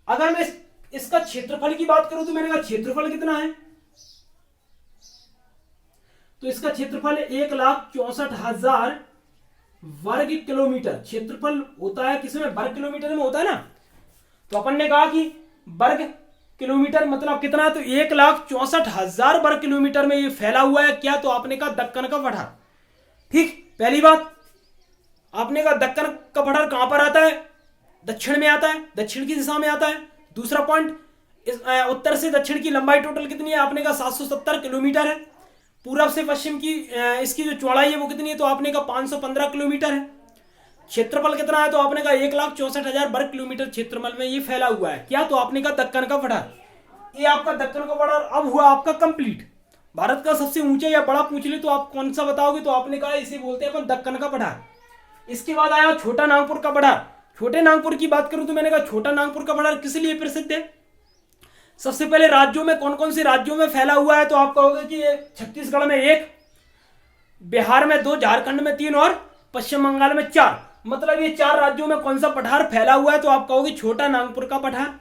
अगर मैं इसका क्षेत्रफल की बात करूं तो मैंने कहा क्षेत्रफल कितना है? तो इसका क्षेत्रफल 1,64,000 वर्ग किलोमीटर। क्षेत्रफल होता है किसमें? वर्ग किलोमीटर में होता है ना। तो अपन ने कहा कि वर्ग किलोमीटर मतलब कितना? तो 1,64,000 वर्ग किलोमीटर में ये फैला हुआ है। क्या? तो आपने कहा दक्कन का पठार। ठीक, पहली बात आपने कहा दक्कन का पठार कहां पर आता है? दक्षिण में आता है, दक्षिण की दिशा में आता है। दूसरा पॉइंट, उत्तर से दक्षिण की लंबाई टोटल कितनी है? आपने कहा 770 किलोमीटर है। पूरब से पश्चिम की इसकी जो चौड़ाई है वो कितनी है? तो आपने कहा 515 किलोमीटर है। क्षेत्रफल कितना है तो आपने कहा 1,64,000 वर्ग किलोमीटर क्षेत्रफल में ये फैला हुआ है। क्या? तो आपने कहा दक्कन का पठार। ये आपका दक्कन का पठार अब हुआ आपका कंप्लीट। भारत का सबसे ऊंचा या बड़ा पूछ ले तो आप कौन सा बताओगे? तो आपने कहा इसे बोलते हैं अपन दक्कन का पठार। इसके बाद आया छोटा नागपुर का पठार। छोटे नागपुर की बात करूं तो मैंने कहा छोटा नागपुर का पठार किस लिए प्रसिद्ध है? सबसे पहले राज्यों में कौन कौन से राज्यों में फैला हुआ है? तो आप कहोगे कि ये छत्तीसगढ़ में 1, बिहार में 2, झारखंड में 3 और पश्चिम बंगाल में 4। मतलब ये 4 राज्यों में कौन सा पठार फैला हुआ है? तो आप कहोगे छोटा नागपुर का पठार।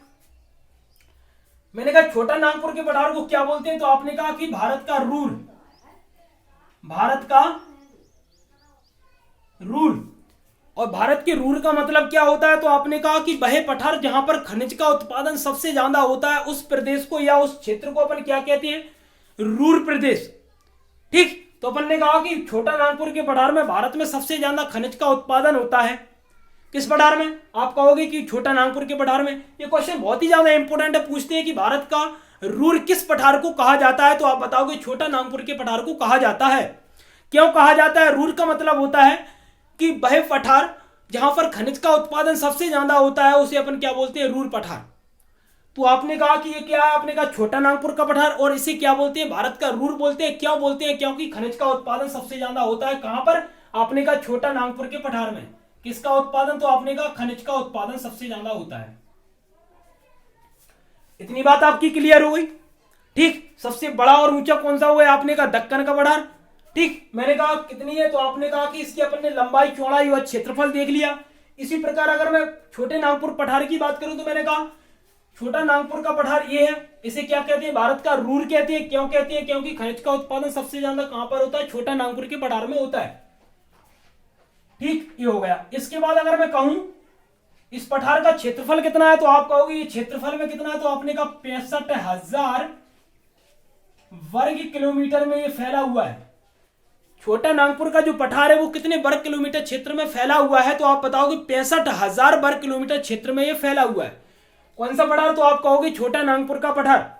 मैंने कहा छोटा नागपुर के पठार को क्या बोलते हैं? तो आपने कहा कि भारत का रूर। भारत का रूर। और भारत के रूर का मतलब क्या होता है? तो आपने कहा कि वह पठार जहां पर खनिज का उत्पादन सबसे ज्यादा होता है उस प्रदेश को या उस क्षेत्र को अपन क्या कहते हैं? रूर प्रदेश। ठीक, तो अपन ने कहा कि छोटा नागपुर के पठार में भारत में सबसे ज्यादा खनिज का उत्पादन होता है। किस पठार में? आप कहोगे कि छोटा नागपुर के पठार में। ये क्वेश्चन बहुत ही ज्यादा इंपॉर्टेंट है। पूछते हैं कि भारत का रूर किस पठार को कहा जाता है? तो आप बताओगे छोटा नागपुर के पठार को कहा जाता है। क्यों कहा जाता है? रूर का मतलब होता है कि वह पठार जहां पर खनिज का उत्पादन सबसे ज्यादा होता है उसे अपन क्या बोलते हैं? रूर पठार। तो आपने कहा कि ये क्या है? आपने कहा छोटा नागपुर का पठार। और इसे क्या बोलते हैं? भारत का रूर बोलते हैं। क्यों बोलते हैं? क्योंकि खनिज का उत्पादन सबसे ज्यादा होता है कहां पर? आपने कहा छोटा नागपुर के पठार में। किसका उत्पादन? तो आपने कहा खनिज का उत्पादन सबसे ज्यादा होता है। इतनी बात आपकी क्लियर हो गई? ठीक, सबसे बड़ा और ऊंचा कौन सा हुआ है? आपने कहा दक्कन का पठार। ठीक, मैंने कहा कितनी है? तो आपने कहा कि इसकी अपन ने लंबाई, चौड़ाई और क्षेत्रफल देख लिया। इसी प्रकार अगर मैं छोटे नागपुर पठार की बात करूं तो मैंने कहा छोटा नागपुर का पठार ये है। इसे क्या कहते हैं? भारत का रूर कहते हैं। क्यों कहते हैं? क्योंकि खनिज का उत्पादन सबसे ज्यादा कहां पर होता है? छोटा नागपुर के पठार में होता है। ठीक, ये हो गया। इसके बाद अगर मैं कहूं इस पठार का क्षेत्रफल कितना है तो आप कहोगे ये क्षेत्रफल में कितना है? तो आपने कहा 65,000 वर्ग किलोमीटर में ये फैला हुआ है। छोटा नागपुर का जो पठार है वो कितने वर्ग किलोमीटर क्षेत्र में फैला हुआ है? तो आप बताओगे 65,000 वर्ग किलोमीटर क्षेत्र में ये फैला हुआ है। कौन सा पठार? तो आप कहोगे छोटा नागपुर का पठार।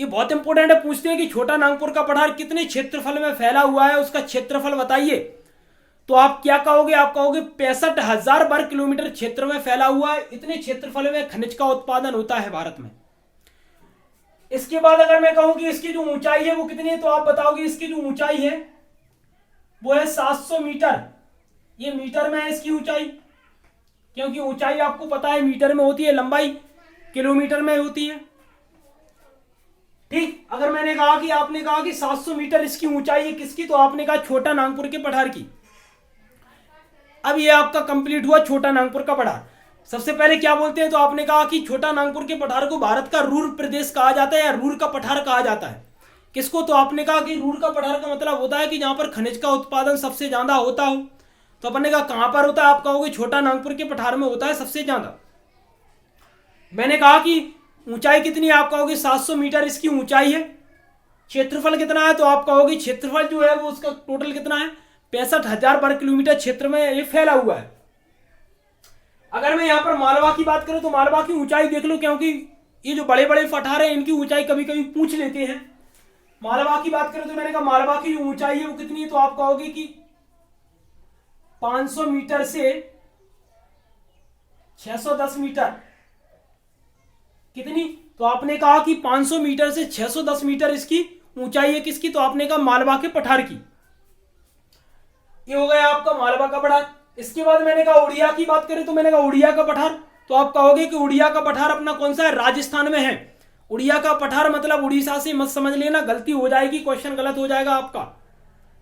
ये बहुत इंपॉर्टेंट है। पूछते हैं कि छोटा नागपुर का पठार कितने क्षेत्रफल में फैला हुआ है, उसका क्षेत्रफल बताइए। तो आप क्या कहोगे? आप कहोगे 65,000 वर्ग किलोमीटर क्षेत्र में फैला हुआ है। इतने क्षेत्रफल में खनिज का उत्पादन होता है भारत में। इसके बाद अगर मैं कहूं कि इसकी जो ऊंचाई है वो कितनी है तो आप बताओगे इसकी जो ऊंचाई है वो है 700 मीटर। ये मीटर में है इसकी ऊंचाई, क्योंकि ऊंचाई आपको पता है मीटर में होती है, लंबाई किलोमीटर में होती है। ठीक, अगर मैंने कहा कि आपने कहा कि 700 मीटर इसकी ऊंचाई है किसकी? तो आपने कहा छोटा नागपुर के पठार की। अब ये आपका कंप्लीट हुआ छोटा नागपुर का पठार। सबसे पहले क्या बोलते हैं? तो आपने कहा कि छोटा नागपुर के पठार को भारत का रूर प्रदेश कहा जाता है या रूर का पठार कहा जाता है। किसको? तो आपने कहा कि रूर का पठार का मतलब होता है कि जहां पर खनिज का उत्पादन सबसे ज्यादा होता हो। तो अपन ने कहा कहां पर होता है? आप कहोगे छोटा नागपुर के पठार में होता है सबसे ज्यादा। मैंने कहा कि ऊंचाई कितनी है? आप कहोगे 700 मीटर इसकी ऊंचाई है। क्षेत्रफल कितना है? तो आप कहोगे क्षेत्रफल जो है वो उसका टोटल कितना है? 65,000 वर्ग किलोमीटर क्षेत्र में ये फैला हुआ है। अगर मैं यहां पर मालवा की बात करूं तो मालवा की ऊंचाई देख लो, क्योंकि ये जो बड़े बड़े पठार हैं इनकी ऊंचाई कभी कभी पूछ लेते हैं। मालवा की बात करूं तो मैंने कहा मालवा की जो ऊंचाई है वो कितनी है? तो आप कहोगे कि 500 मीटर से 610 मीटर। कितनी? तो आपने कहा कि 500 मीटर से 610 मीटर इसकी ऊंचाई है। किसकी? तो आपने कहा मालवा के पठार की। ये हो गया आपका मालवा का पठार। इसके बाद मैंने कहा उड़िया की बात करें तो मैंने कहा उड़िया का पठार। तो आप कहोगे कि उड़िया का पठार अपना कौन सा है? राजस्थान में है। उड़िया का पठार मतलब उड़ीसा से मत समझ लेना, गलती हो जाएगी, क्वेश्चन गलत हो जाएगा आपका।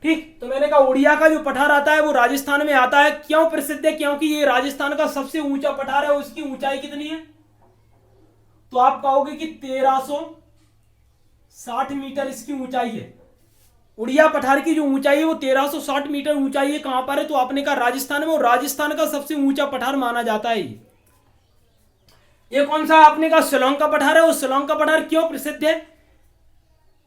ठीक, तो मैंने कहा उड़िया का जो पठार आता है वो राजस्थान में आता है। क्यों प्रसिद्ध है? क्योंकि ये राजस्थान का सबसे ऊंचा पठार है। उसकी ऊंचाई कितनी है? तो आप कहोगे कि 1360 मीटर इसकी ऊंचाई है। उड़िया पठार की जो ऊंचाई है वो 1360 मीटर ऊंचाई है। कहां पर है? तो आपने कहा राजस्थान में, और राजस्थान का सबसे ऊंचा पठार माना जाता है ये कौन सा? आपने कहा शिलोंग का पठार है। और शिलोंग का पठार क्यों प्रसिद्ध है?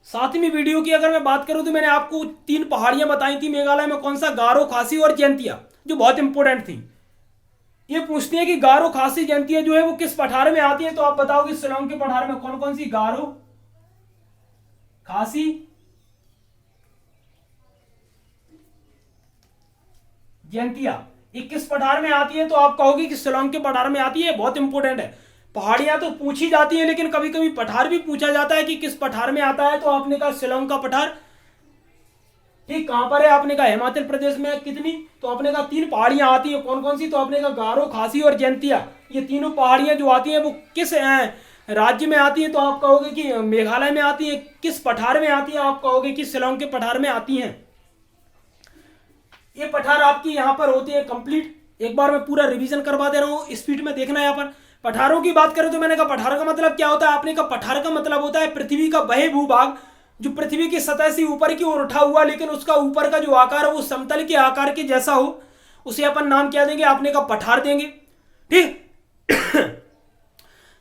7वीं वीडियो की अगर मैं बात करूं तो मैंने आपको 3 पहाड़ियां बताई थी मेघालय में, कौन सा? गारो, खासी और जयंतिया, जो बहुत इंपॉर्टेंट थी। ये पूछते हैं कि गारो, खासी, जयंतिया जो है वो किस पठार में आती है? तो आप बताओगे शिलोंग के पठार में कौन कौन सी? गारो, खासी, जयंतिया। ये किस पठार में आती है? तो आप कहोगे कि शिलोंग के पठार में आती है। बहुत इंपॉर्टेंट है। पहाड़ियां तो पूछी जाती है, लेकिन कभी कभी पठार भी पूछा जाता है कि किस पठार में आता है। तो आपने कहा शिलोंग का पठार। ठीक, कहां पर है? आपने कहा हिमाचल प्रदेश में। कितनी? तो आपने कहा 3 पहाड़ियां आती है। कौन कौन सी? तो आपने कहा गारो, खासी और जयंतिया। ये तीनों पहाड़ियां जो आती हैं वो किस राज्य में आती है? तो आप कहोगे कि मेघालय में आती है। किस पठार में आती है? आप कहोगे कि शिलोंग के पठार में आती हैं। ये पठार आपकी यहां पर होती है कंप्लीट। एक बार मैं पूरा रिवीजन करवा दे रहा हूं, स्पीड में देखना। यहां पर पठारों की बात करें तो मैंने कहा पठार का मतलब क्या होता है? आपने कहा पठार का मतलब होता है पृथ्वी का वह भूभाग जो पृथ्वी की सतह से ऊपर की ओर उठा हुआ, लेकिन उसका ऊपर का जो आकार है वो समतल के आकार के जैसा हो, उसे अपन नाम क्या देंगे? आपने कहा पठार देंगे। ठीक।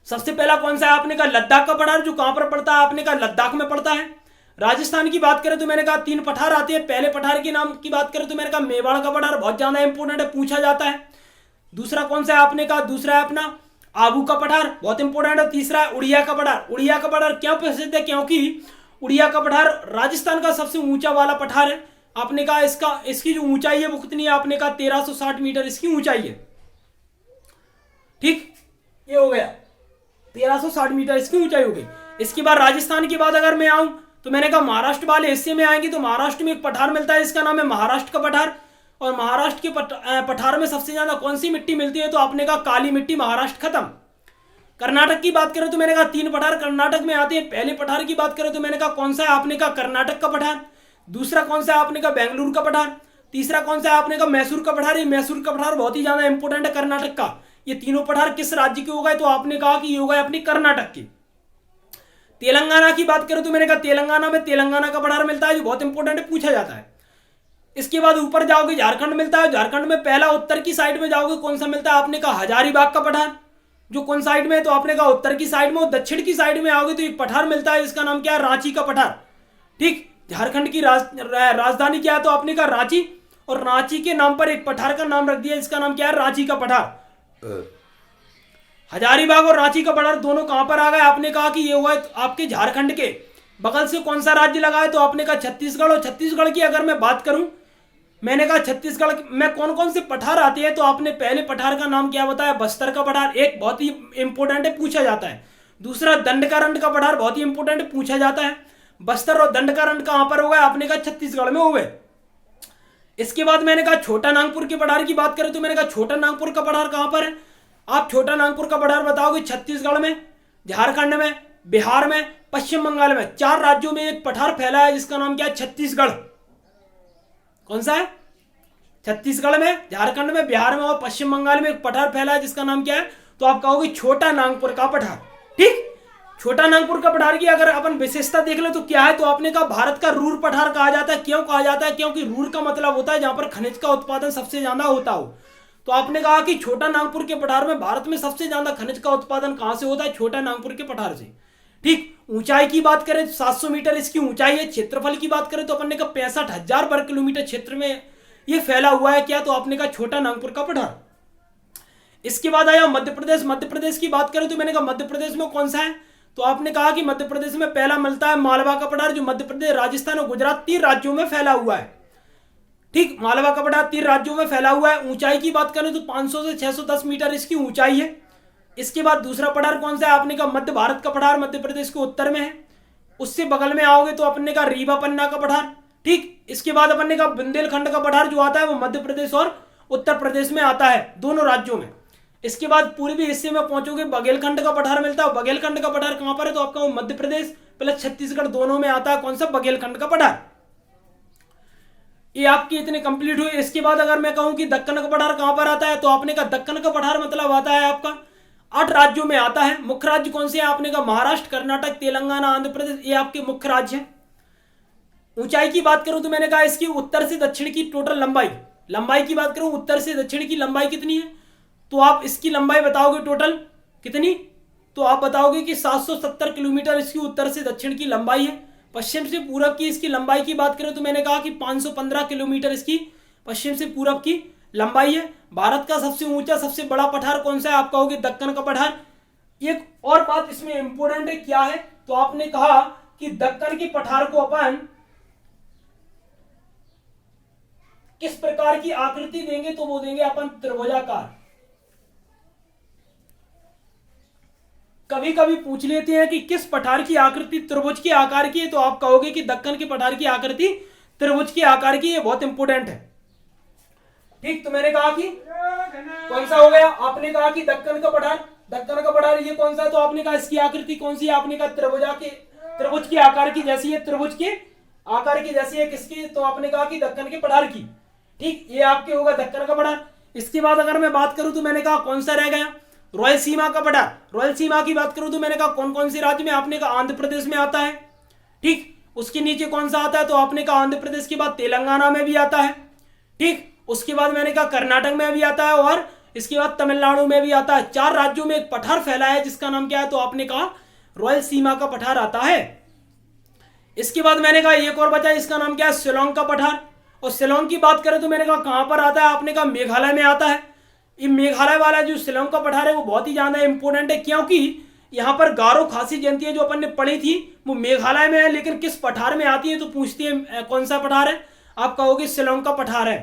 सबसे पहला कौन सा है? आपने कहा लद्दाख का पठार, जो कहां पर पड़ता है? आपने कहा लद्दाख में पड़ता है। राजस्थान की बात करें तो मैंने कहा 3 पठार आते हैं। पहले पठार के नाम की बात करें तो मैंने कहा मेवाड़ का पठार, बहुत ज्यादा इंपोर्टेंट है, पूछा जाता है। दूसरा कौन सा है? आपने कहा दूसरा है अपना आबू का पठार, बहुत इंपोर्टेंट है। तीसरा है उड़िया का पठार। उड़िया का पठार क्यों प्रसिद्ध है? क्योंकि उड़िया का पठार राजस्थान का सबसे ऊंचा वाला पठार है। आपने कहा इसकी जो ऊंचाई है वो कितनी है? आपने कहा 1360 मीटर इसकी ऊंचाई है। ठीक, ये हो गया 1360 मीटर इसकी ऊंचाई हो गई। इसके बाद राजस्थान की बात अगर मैं आऊं तो मैंने कहा महाराष्ट्र वाले हिस्से में आएंगे तो महाराष्ट्र में एक पठार मिलता है, इसका नाम है महाराष्ट्र का पठार। और महाराष्ट्र के पठार में सबसे ज्यादा कौन सी मिट्टी मिलती है? तो आपने कहा काली मिट्टी। महाराष्ट्र खत्म। कर्नाटक की बात करें तो मैंने कहा 3 पठार कर्नाटक में आते हैं। पहले पठार की बात करें तो मैंने कहा कौन सा है? आपने कहा कर्नाटक का पठार। दूसरा कौन सा है? आपने कहा बेंगलुरु का पठार। तीसरा कौन सा है? आपने कहा मैसूर का पठार। ये मैसूर का पठार बहुत ही ज्यादा इंपोर्टेंट है कर्नाटक का। ये तीनों पठार किस राज्य के हो गए? तो आपने कहा कि ये हो गए अपनी कर्नाटक के। तेलंगाना की बात करें तो मैंने कहा तेलंगाना में तेलंगाना का पठार मिलता है, जो बहुत इंपॉर्टेंट है, पूछा जाता है। इसके बाद ऊपर जाओगे झारखंड मिलता है। झारखंड में पहला उत्तर की साइड में जाओगे कौन सा मिलता है? आपने कहा हजारीबाग का पठार, जो कौन साइड में है? तो आपने कहा उत्तर की साइड में। और दक्षिण की साइड में आओगे तो एक पठार मिलता है, इसका नाम क्या है? रांची का पठार। ठीक, झारखंड की राजधानी क्या है? तो आपने कहा रांची। और रांची के नाम पर एक पठार का नाम रख दिया, इसका नाम क्या है? रांची का पठार। हजारीबाग और रांची का पठार दोनों कहां पर आ गए? आपने कहा कि ये हुआ आपके झारखंड के बगल से कौन सा राज्य लगा है? तो आपने कहा छत्तीसगढ़। और छत्तीसगढ़ की अगर मैं बात करूं, मैंने कहा छत्तीसगढ़ में कौन कौन से पठार आते हैं? तो आपने पहले पठार का नाम क्या बताया? बस्तर का पठार, एक बहुत ही इंपॉर्टेंट है, पूछा जाता है। दूसरा दंडकारंड का पठार, बहुत ही इंपॉर्टेंट है, पूछा जाता है। बस्तर और दंडकारंड कहां पर हो गए? आपने कहा छत्तीसगढ़ में हो गए। इसके बाद मैंने कहा छोटा नागपुर के पठार की बात करें तो मैंने कहा छोटा नागपुर का पठार कहां पर है? आप छोटा नागपुर का पठार बताओगे छत्तीसगढ़ में, झारखंड में, बिहार में, पश्चिम बंगाल में। 4 राज्यों में एक पठार फैला है जिसका नाम क्या है? छत्तीसगढ़। कौन सा है? छत्तीसगढ़ में, झारखंड में, बिहार में और पश्चिम बंगाल में एक पठार फैला है जिसका नाम क्या है? तो आप कहोगे छोटा नागपुर का पठार। ठीक, छोटा नागपुर का पठार की अगर अपन विशेषता देख ले तो क्या है? तो आपने कहा भारत का रूर पठार कहा जाता है। क्यों कहा जाता है? क्योंकि रूर का मतलब होता है जहां पर खनिज का उत्पादन सबसे ज्यादा होता हो। तो आपने कहा कि छोटा नागपुर के पठार में भारत में सबसे ज्यादा खनिज का उत्पादन कहां से होता है? छोटा नागपुर के पठार से। ठीक, ऊंचाई की बात करें तो 700 मीटर इसकी ऊंचाई है। क्षेत्रफल की बात करें तो अपन ने कहा 65,000 वर्ग किलोमीटर क्षेत्र में ये फैला हुआ है। क्या? तो आपने कहा छोटा नागपुर का पठार। इसके बाद आया मध्य प्रदेश। मध्य प्रदेश की बात करें तो मैंने कहा मध्य प्रदेश में कौन सा है? तो आपने कहा कि मध्य प्रदेश में पहला मिलता है मालवा का पठार, जो मध्य प्रदेश, राजस्थान और गुजरात 3 राज्यों में फैला हुआ है। ठीक, मालवा का पठार 3 राज्यों में फैला हुआ है। ऊंचाई की बात करें तो 500 से 610 मीटर इसकी ऊंचाई है। इसके बाद दूसरा पठार कौन सा है? आपने कहा मध्य भारत का पठार, मध्य प्रदेश के उत्तर में है। उससे बगल में आओगे तो अपने का रीवा पन्ना का पठार। ठीक, इसके बाद अपन ने कहा बुंदेलखंड का पठार जो आता है वो मध्य प्रदेश और उत्तर प्रदेश में आता है, दोनों राज्यों में। इसके बाद पूर्वी हिस्से में पहुंचोगे बघेलखंड का पठार मिलता है। बघेलखंड का पठार कहां पर है? तो आपका वो मध्य प्रदेश प्लस छत्तीसगढ़ दोनों में आता है। कौन सा? बघेलखंड का पठार। ये आपके इतने कंप्लीट हुए। इसके बाद अगर मैं कहूं कि दक्कन का पठार कहां पर आता है? तो आपने कहा दक्कन का पठार मतलब आता है आपका 8 राज्यों में आता है। मुख्य राज्य कौन से हैं? आपने कहा महाराष्ट्र, कर्नाटक, तेलंगाना, आंध्र प्रदेश, ये आपके मुख्य राज्य हैं। ऊंचाई की बात करूं तो मैंने कहा इसकी उत्तर से दक्षिण की टोटल लंबाई की बात करूं, उत्तर से दक्षिण की लंबाई कितनी है? तो आप इसकी लंबाई बताओगे टोटल कितनी? तो आप बताओगे कि 770 किलोमीटर इसकी उत्तर से दक्षिण की लंबाई है। पश्चिम से पूरब की इसकी लंबाई की बात करें तो मैंने कहा कि 515 किलोमीटर इसकी पश्चिम से पूरब की लंबाई है। भारत का सबसे ऊंचा सबसे बड़ा पठार कौन सा है? आप कहोगे दक्कन का पठार। एक और बात इसमें इंपोर्टेंट है, क्या है? तो आपने कहा कि दक्कन के पठार को अपन किस प्रकार की आकृति देंगे तो वो देंगे अपन त्रिभुजाकार। कभी कभी पूछ लेते हैं कि किस पठार की आकृति त्रिभुज के आकार की है, तो आप कहोगे कि दक्कन के पठार की आकृति त्रिभुज के आकार की है। बहुत इंपोर्टेंट है। ठीक, तो मैंने कहा कि कौन सा हो गया, आपने कहा कि दक्कन का पठार, दक्कन का पठार ये कौन सा है, तो आपने कहा इसकी आकृति कौन सी है, आपने कहा त्रिभुज के आकार की जैसी है, त्रिभुज के आकार की जैसी है किसकी, तो आपने कहा कि दक्कन के पठार की। ठीक, ये आपके होगा दक्कन का पठार। इसके बाद अगर मैं बात करूं तो मैंने कहा कौन सा रह गया, रॉयल सीमा का पठार। रॉयल सीमा की बात करूं तो मैंने कहा कौन कौन से राज्य में, आपने कहा आंध्र प्रदेश में आता है। ठीक, उसके नीचे कौन सा आता है, तो आपने कहा आंध्र प्रदेश के बाद तेलंगाना में भी आता है। ठीक, उसके बाद मैंने कहा कर्नाटक में भी आता है और इसके बाद तमिलनाडु में भी आता है। 4 राज्यों में एक पठार फैला है जिसका नाम क्या है, तो आपने कहा रॉयल सीमा का पठार आता है। इसके बाद मैंने कहा एक और बचा, इसका नाम क्या है, शिलोंग का पठार। और शिलोंग की बात करें तो मैंने कहा कहां पर आता है, आपने कहा मेघालय में आता है। ये मेघालय वाला जो शिलोंग का पठार है वो बहुत ही ज्यादा इंपॉर्टेंट है, क्योंकि यहां पर गारो खासी जयंती जो अपन ने पढ़ी थी वो मेघालय में है, लेकिन किस पठार में आती है, तो पूछती है कौन सा पठार है, आप कहोगे शिलोंग का पठार है।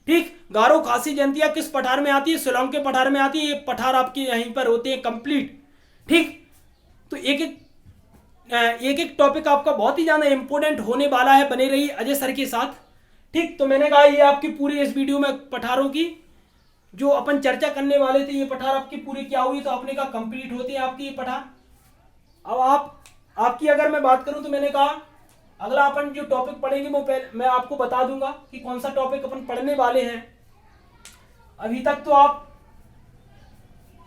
ठीक, गारो खासी जयंतियां किस पठार में आती है, शिलोंग के पठार में आती है। ये पठार आपके यहीं पर होते हैं कंप्लीट। ठीक, तो एक एक टॉपिक आपका बहुत ही ज्यादा इंपॉर्टेंट होने वाला है, बने रही अजय सर के साथ। ठीक, तो मैंने कहा ये आपकी पूरी इस वीडियो में पठारों की जो अपन चर्चा करने वाले थे, ये पठार आपकी पूरी क्या हुई, तो आपने कहा कंप्लीट होते हैं आपकी ये पठार। अब आपकी अगर मैं बात करूं तो मैंने कहा अगला अपन जो टॉपिक पढ़ेंगे वो मैं आपको बता दूंगा कि कौन सा टॉपिक अपन पढ़ने वाले हैं। अभी तक तो आप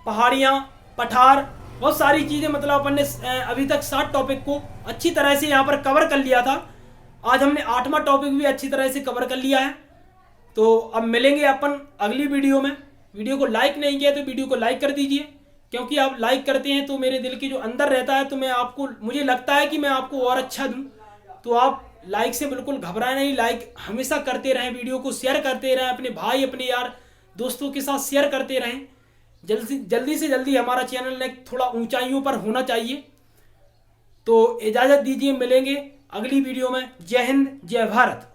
पहाड़ियां, पठार, बहुत सारी चीजें, मतलब अपन ने अभी तक 7 टॉपिक को अच्छी तरह से यहां पर कवर कर लिया था। आज हमने 8वां टॉपिक भी अच्छी तरह से कवर कर लिया है। तो अब मिलेंगे अपन अगली वीडियो में। वीडियो को लाइक नहीं किया तो वीडियो को लाइक कर दीजिए, क्योंकि आप लाइक करते हैं तो मेरे दिल के जो अंदर रहता है तो मुझे लगता है कि मैं आपको और अच्छा दूं। तो आप लाइक से बिल्कुल घबराए नहीं, लाइक हमेशा करते रहें, वीडियो को शेयर करते रहें, अपने भाई अपने यार दोस्तों के साथ शेयर करते रहें। जल्दी से जल्दी हमारा चैनल ने थोड़ा ऊंचाइयों पर होना चाहिए। तो इजाज़त दीजिए, मिलेंगे अगली वीडियो में। जय हिंद, जय भारत।